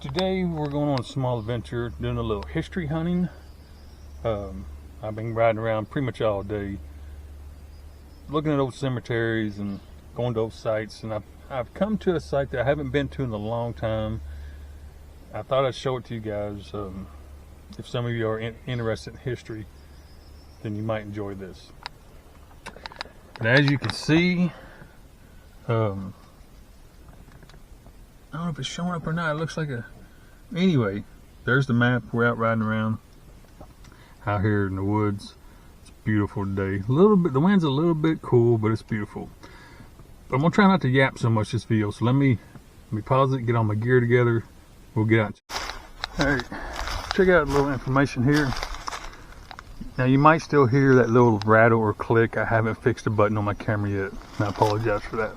Today we're going on a small adventure, doing a little history hunting. I've been riding around pretty much all day, looking at old cemeteries and going to old sites, and I've come to a site that I haven't been to in a long time. I thought I'd show it to you guys. If some of you are interested in history, then you might enjoy this. And as you can see, I don't know if it's showing up or not. It looks like anyway, there's the map. We're out riding around out here in the woods. It's beautiful today. A little bit, the wind's a little bit cool, but it's beautiful. But I'm gonna try not to yap so much this video, so let me pause it, get all my gear together. We'll get out. All right, check out a little information here. Now you might still hear that little rattle or click. I haven't fixed the button on my camera yet, and I apologize for that.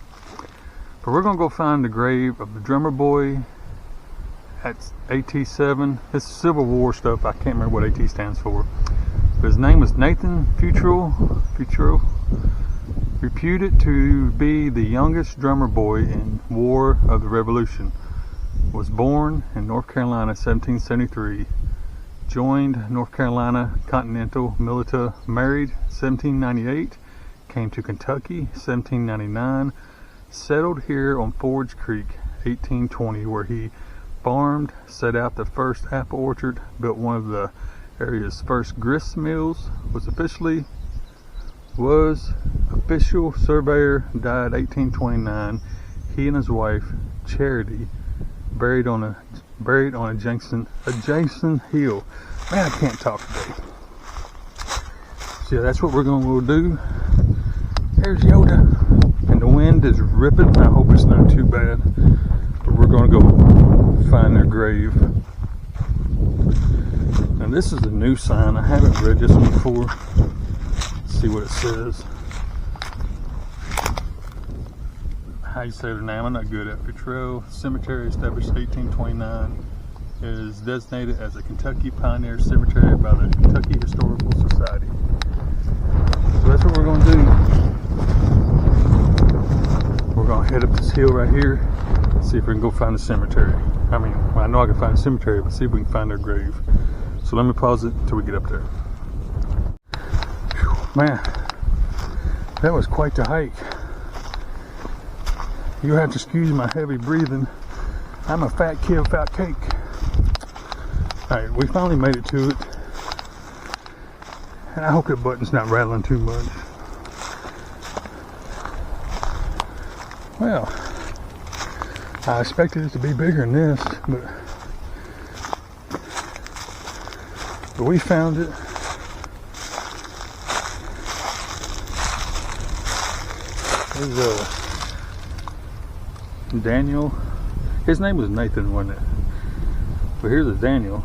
But we're gonna go find the grave of the drummer boy at AT7. It's Civil War stuff. I can't remember what AT stands for. But his name was Nathan Futrell, reputed to be the youngest drummer boy in War of the Revolution. Was born in North Carolina, 1773. Joined North Carolina Continental Militia. Married 1798. Came to Kentucky 1799. Settled here on Forge Creek 1820, where he farmed, set out the first apple orchard, built one of the area's first grist mills, was official surveyor, died 1829. He and his wife Charity buried on a adjacent hill. Man, I can't talk today. So yeah, that's what we're gonna go do. There's Yoda. And the wind is ripping. I hope it's not too bad. But we're going to go find their grave. Now this is a new sign. I haven't read this one before. Let's see what it says. How you say their name? I'm not good at Futrell. Cemetery established 1829. It is designated as a Kentucky Pioneer Cemetery by the Kentucky Historical Society. So that's what we're going to do. We're gonna head up this hill right here, see if we can go find the cemetery. I mean, well, I know I can find the cemetery, but see if we can find their grave. So let me pause it until we get up there. Whew, man, that was quite the hike. You'll have to excuse my heavy breathing. I'm a fat kid without cake. Alright, we finally made it to it. And I hope that button's not rattling too much. Well, I expected it to be bigger than this, but we found it. There's Daniel. His name was Nathan, wasn't it? But here's a Daniel.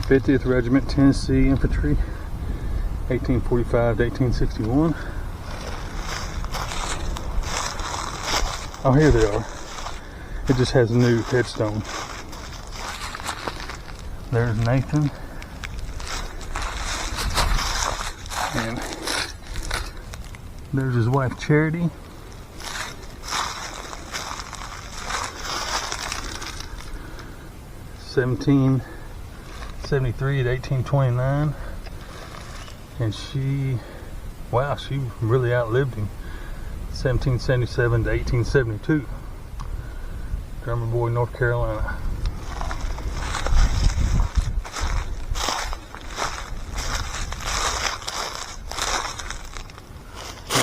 50th Regiment Tennessee Infantry, 1845 to 1861. Oh, here they are. It just has a new headstone. There's Nathan. And there's his wife Charity. (1773 to 1829). And she really outlived him. 1777 to 1872. Drummer boy, North Carolina.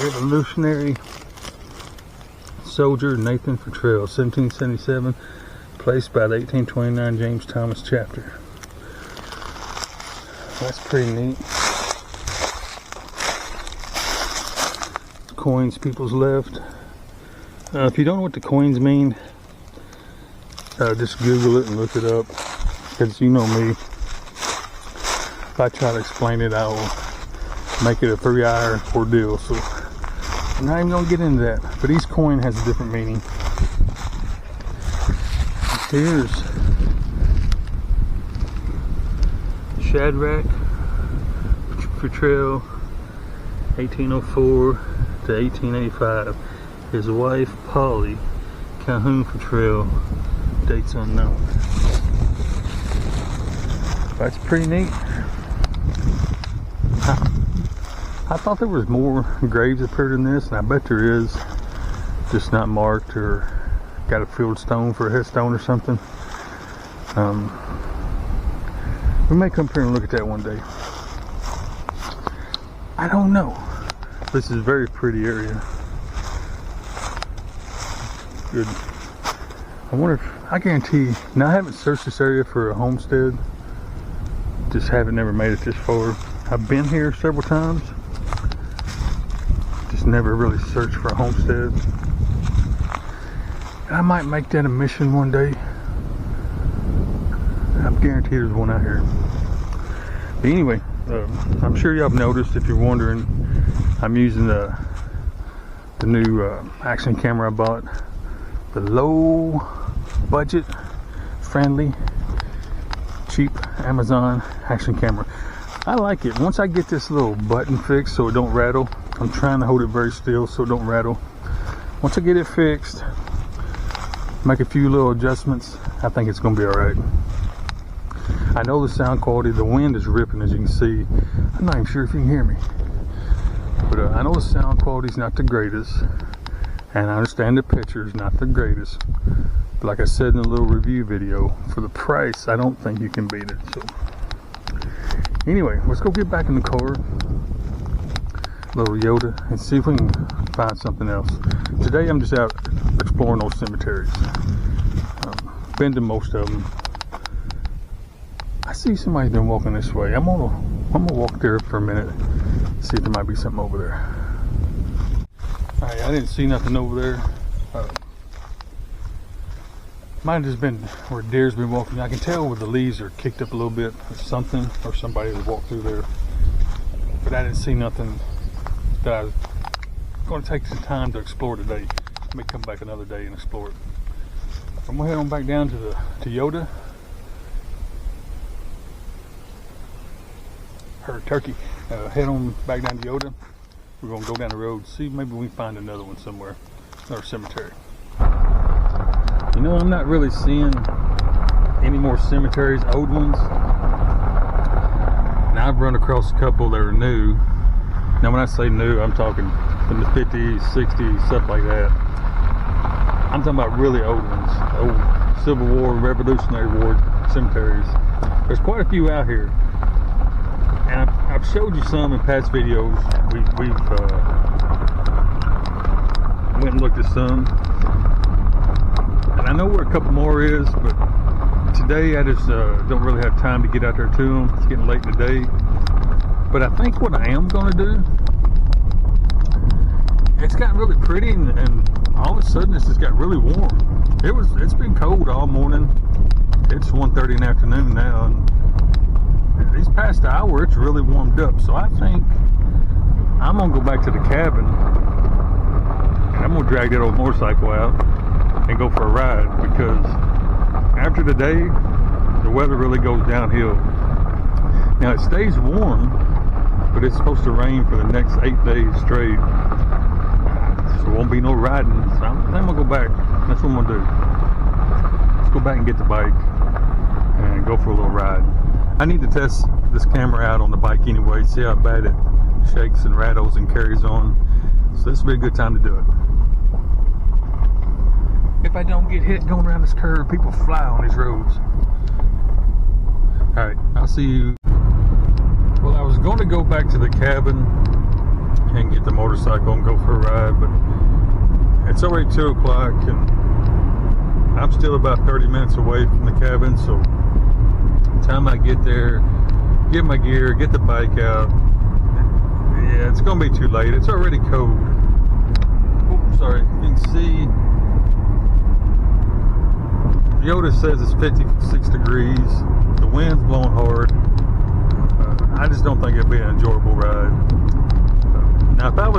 Revolutionary soldier Nathan Futrell, 1777, placed by the 1829 James Thomas chapter. That's pretty neat. Coins people's left. If you don't know what the coins mean, just Google it and look it up, because you know me, if I try to explain it, I will make it a 3-hour ordeal. So I'm not even gonna get into that, but each coin has a different meaning. Here's Shadrach Futrell, 1804 to 1885. His wife Polly Calhoun Futrell Dates unknown. That's pretty neat. I thought there was more graves up here than this, and I bet there is. Just not marked or got a field stone for a headstone or something. We may come here and look at that one day. I don't know. This is a very pretty area. Good. I wonder if, I guarantee, now I haven't searched this area for a homestead. Just haven't never made it this far. I've been here several times. Just never really searched for a homestead. I might make that a mission one day. I'm guaranteed there's one out here. But anyway, I'm sure y'all have noticed, if you're wondering, I'm using the new action camera I bought. The low budget, friendly, cheap Amazon action camera. I like it. Once I get this little button fixed so it don't rattle, I'm trying to hold it very still so it don't rattle. Once I get it fixed, make a few little adjustments, I think it's gonna be all right. I know the sound quality, the wind is ripping, as you can see. I'm not even sure if you can hear me. But I know the sound quality is not the greatest, and I understand the picture is not the greatest. But like I said in the little review video, for the price, I don't think you can beat it. So anyway, let's go get back in the car, little Yoda, and see if we can find something else. Today I'm just out exploring those cemeteries. Been to most of them. I see somebody's been walking this way. I'm gonna walk there for a minute, see if there might be something over there. Alright, I didn't see nothing over there. Might have just been where deer's been walking. I can tell where the leaves are kicked up a little bit or something, or somebody has walked through there. But I didn't see nothing that I was going to take some time to explore today. Let me come back another day and explore it. I'm gonna head on back down to Yoda. Herd turkey. Head on back down to Yoda. We're gonna go down the road, see maybe we can find another one somewhere, another cemetery. You know, I'm not really seeing any more cemeteries, old ones. Now I've run across a couple that are new. Now when I say new, I'm talking from the 50s, 60s, stuff like that. I'm talking about really old ones, old Civil War, Revolutionary War cemeteries. There's quite a few out here. And I've showed you some in past videos. We've went and looked at some. And I know where a couple more is, but today I just don't really have time to get out there to them. It's getting late in the day. But I think what I am going to do, it's gotten really pretty, and all of a sudden it's just got really warm. It's been cold all morning. It's 1:30 in the afternoon now, and these past hour it's really warmed up. So I think I'm gonna go back to the cabin, and I'm gonna drag that old motorcycle out and go for a ride, because after today the weather really goes downhill. Now it stays warm, but it's supposed to rain for the next 8 days straight. So there won't be no riding. So I'm gonna go back. That's what I'm gonna do. Let's go back and get the bike and go for a little ride. I need to test this camera out on the bike anyway, see how bad it shakes and rattles and carries on. So this will be a good time to do it. If I don't get hit going around this curve, people fly on these roads. Alright, I'll see you. Well, I was going to go back to the cabin and get the motorcycle and go for a ride, but it's already 2 o'clock and I'm still about 30 minutes away from the cabin, so by the time I get there, get my gear, get the bike out, yeah, it's going to be too late. It's already cold. Oops, sorry, you can see Yoda says it's 56 degrees. The wind's blowing hard. I just don't think it'd be an enjoyable ride. Now, if I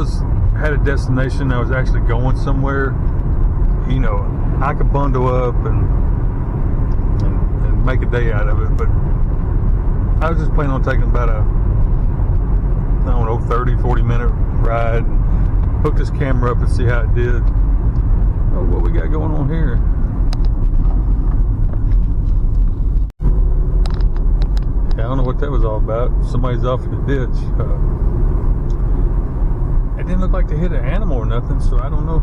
had a destination, I was actually going somewhere, you know, I could bundle up and make a day out of it. But I was just planning on taking about a, I don't know, 30-40 minute ride, and hook this camera up and see how it did. Oh, what we got going on here? don't know what that was all about. Somebody's off in the ditch. It didn't look like they hit an animal or nothing, so I don't know.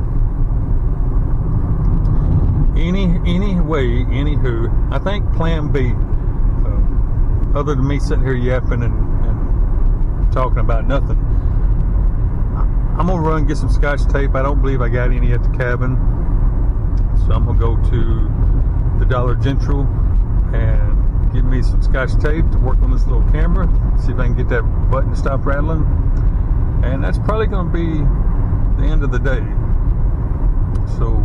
Anywho, I think plan B, other than me sitting here yapping and talking about nothing, I'm gonna run and get some scotch tape. I don't believe I got any at the cabin, so I'm gonna go to the Dollar General and get me some scotch tape to work on this little camera, see if I can get that button to stop rattling. And that's probably gonna be the end of the day. So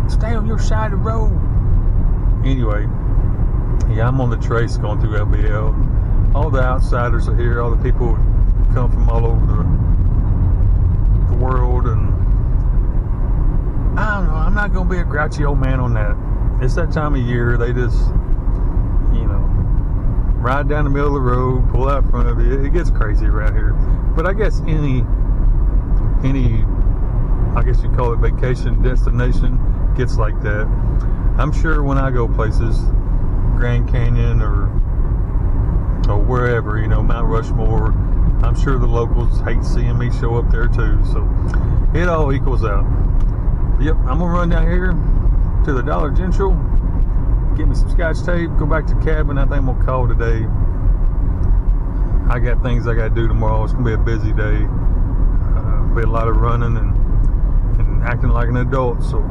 stay on your side of the road. Anyway, yeah, I'm on the trace going through LBL. All the outsiders are here. All the people come from all over the world, and I don't know. I'm not gonna be a grouchy old man on that. It's that time of year. They just, you know, ride down the middle of the road, pull out in front of you. It gets crazy around here. But I guess any, I guess you call it vacation destination, gets like that. I'm sure when I go places, Grand Canyon or wherever, you know, Mount Rushmore, I'm sure the locals hate seeing me show up there too. So it all equals out. Yep, I'm gonna run down here to the Dollar General, get me some scotch tape, go back to the cabin. I think I'm gonna call today. I got things I gotta do tomorrow. It's gonna be a busy day. Be a lot of running and acting like an adult. So,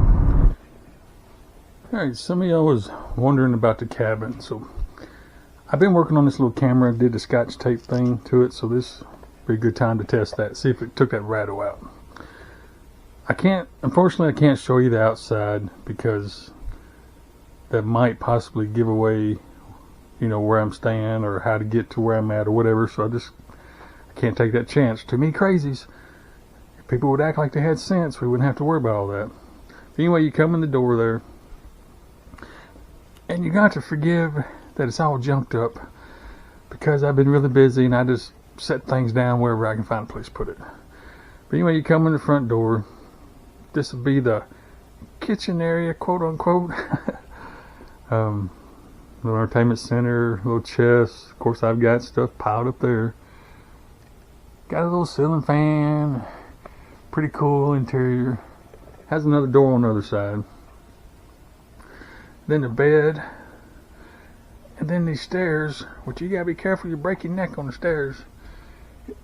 alright, some of y'all was wondering about the cabin. So I've been working on this little camera, did the scotch tape thing to it, so this would be a good time to test that, see if it took that rattle out. Unfortunately I can't show you the outside because that might possibly give away, you know, where I'm staying or how to get to where I'm at or whatever, so I can't take that chance. Too many crazies. If people would act like they had sense, we wouldn't have to worry about all that. But anyway, you come in the door there, and you got to forgive that it's all junked up because I've been really busy and I just set things down wherever I can find a place to put it. But anyway, you come in the front door. This will be the kitchen area, quote unquote. Little entertainment center, little chest. Of course, I've got stuff piled up there. Got a little ceiling fan. Pretty cool interior. Has another door on the other side. Then the bed. And then these stairs, which you gotta be careful you break your neck on the stairs.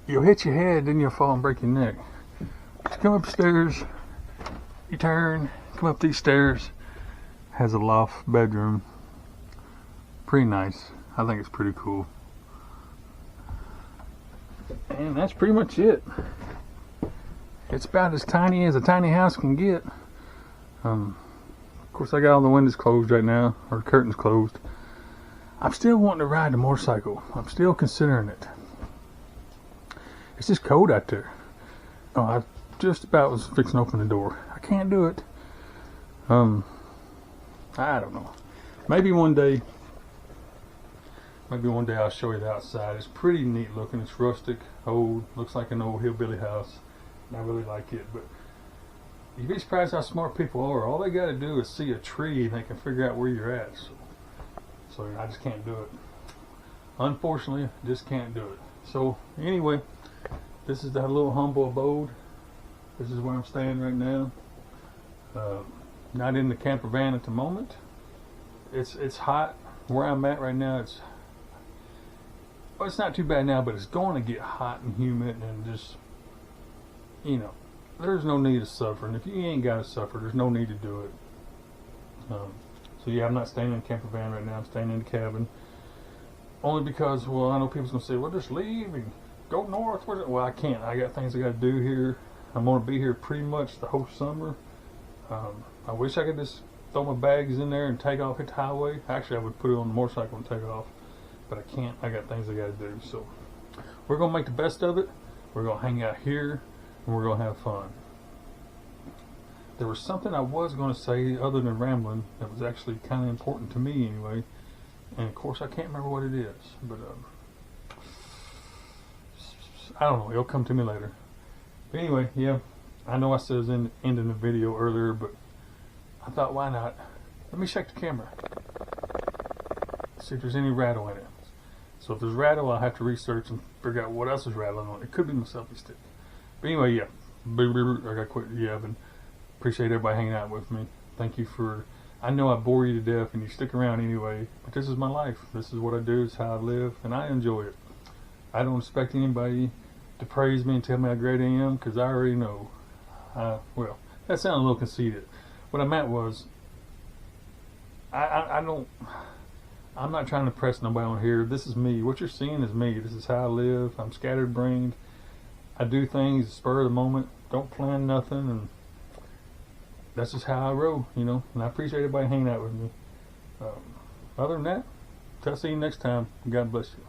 You'll hit your head, then you'll fall and break your neck. But you come upstairs, you turn, come up these stairs. Has a loft bedroom. Pretty nice. I think it's pretty cool. And that's pretty much it. It's about as tiny as a tiny house can get. Of course, I got all the windows closed right now, or the curtains closed. I'm still wanting to ride the motorcycle. I'm still considering it. It's just cold out there. Oh, I just about was fixing to open the door. I can't do it. I don't know. Maybe one day I'll show you the outside. It's pretty neat looking. It's rustic, old, looks like an old hillbilly house. And I really like it, but you'd be surprised how smart people are. All they got to do is see a tree and they can figure out where you're at. So I just can't do it. Unfortunately, I just can't do it. So anyway, this is that little humble abode. This is where I'm staying right now. Not in the camper van at the moment. It's hot where I'm at right now. It's not too bad now, but it's going to get hot and humid and just, you know, there's no need to suffer. And if you ain't got to suffer, there's no need to do it. So yeah, I'm not staying in a camper van right now. I'm staying in the cabin. Only because, well, I know people's going to say, well, just leave and go north. Well, I can't. I got things I got to do here. I'm going to be here pretty much the whole summer. I wish I could just throw my bags in there and take off, hit the highway. Actually, I would put it on the motorcycle and take off. But I can't. I got things I got to do. So we're going to make the best of it. We're going to hang out here and we're going to have fun. There was something I was going to say other than rambling that was actually kind of important to me anyway. And of course I can't remember what it is. But I don't know. It'll come to me later. But anyway, yeah. I know I said it was ending the video earlier, but I thought, why not? Let me check the camera. see if there's any rattle in it. So if there's rattle, I'll have to research and figure out what else is rattling on it. It could be my selfie stick. But anyway, yeah. I got quit. Yeah, but appreciate everybody hanging out with me. Thank you for. I know I bore you to death, and you stick around anyway. But this is my life. This is what I do. It's how I live, and I enjoy it. I don't expect anybody to praise me and tell me how great I am, because I already know. Well, that sounded a little conceited. What I meant was, I don't. I'm not trying to press nobody on here. This is me. What you're seeing is me. This is how I live. I'm scatterbrained. I do things spur of the moment. Don't plan nothing, and that's just how I roll, you know. And I appreciate everybody hanging out with me. Other than that, till I see you next time. God bless you.